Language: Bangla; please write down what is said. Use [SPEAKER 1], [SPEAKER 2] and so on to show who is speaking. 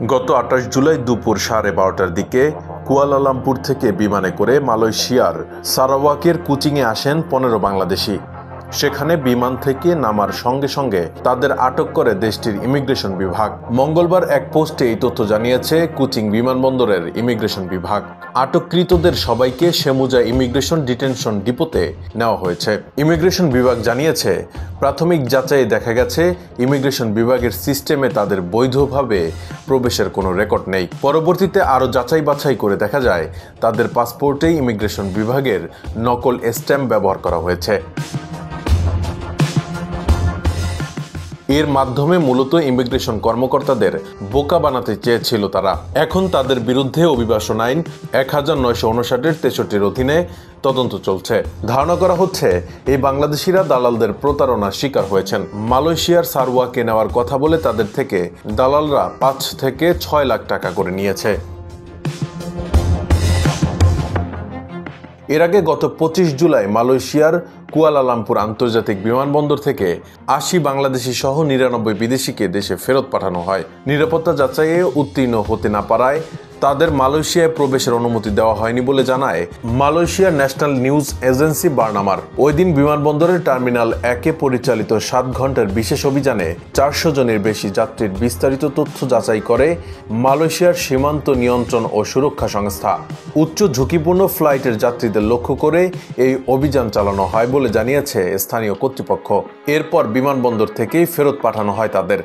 [SPEAKER 1] গত ২৮ জুলাই দুপুর 12:30টার দিকে কুয়ালালামপুর থেকে বিমানে করে মালয়েশিয়ার সারাওয়াকের কোচিংয়ে আসেন ১৫ বাংলাদেশি। সেখানে বিমান থেকে নামার সঙ্গে সঙ্গে তাদের আটক করে দেশটির ইমিগ্রেশন বিভাগ। মঙ্গলবার এক পোস্টে এই তথ্য জানিয়েছে কোচিং বিমানবন্দরের ইমিগ্রেশন বিভাগ। আটককৃতদের সবাইকে শেমুজা ইমিগ্রেশন ডিটেনশন ডিপোতে নেওয়া হয়েছে। ইমিগ্রেশন বিভাগ জানিয়েছে, প্রাথমিক যাচাইয়ে দেখা গেছে ইমিগ্রেশন বিভাগের সিস্টেমে তাদের বৈধভাবে প্রবেশের কোনো রেকর্ড নেই। পরবর্তীতে আরও যাচাই বাছাই করে দেখা যায় তাদের পাসপোর্টেই ইমিগ্রেশন বিভাগের নকল স্ট্যাম্প ব্যবহার করা হয়েছে। এর মাধ্যমে মূলত ইমিগ্রেশন কর্মকর্তাদের বোকা বানাতে চেয়েছিল তারা। এখন তাদের বিরুদ্ধে অভিবাসন আইন 1959-এর 63-র অধীনে তদন্ত চলছে। ধারণা করা হচ্ছে এই বাংলাদেশিরা দালালদের প্রতারণার শিকার হয়েছেন। মালয়েশিয়ার সারওয়াকে নেওয়ার কথা বলে তাদের থেকে দালালরা 5 থেকে 6 লাখ টাকা করে নিয়েছে। এর আগে গত 25 জুলাই মালয়েশিয়ার কুয়ালালামপুর আন্তর্জাতিক বিমানবন্দর থেকে 80 বাংলাদেশি সহ 99 বিদেশিকে দেশে ফেরত পাঠানো হয়। নিরাপত্তা যাচাইয়ে উত্তীর্ণ হতে না পারায় তাদের মালয়েশিয়ায় প্রবেশের অনুমতি দেওয়া হয়নি বলে জানায় মালয়েশিয়ার ন্যাশনাল নিউজ এজেন্সি বার্নামার। ওই দিন বিমানবন্দরের টার্মিনাল 1-এ পরিচালিত 7 ঘন্টার বিশেষ অভিযানে 400 জনের বেশি যাত্রীর বিস্তারিত তথ্য যাচাই করে মালয়েশিয়ার সীমান্ত নিয়ন্ত্রণ ও সুরক্ষা সংস্থা। উচ্চ ঝুঁকিপূর্ণ ফ্লাইটের যাত্রীদের লক্ষ্য করে এই অভিযান চালানো হয় বলে জানিয়েছে স্থানীয় কর্তৃপক্ষ। এরপর বিমানবন্দর থেকেই ফেরত পাঠানো হয় তাদের।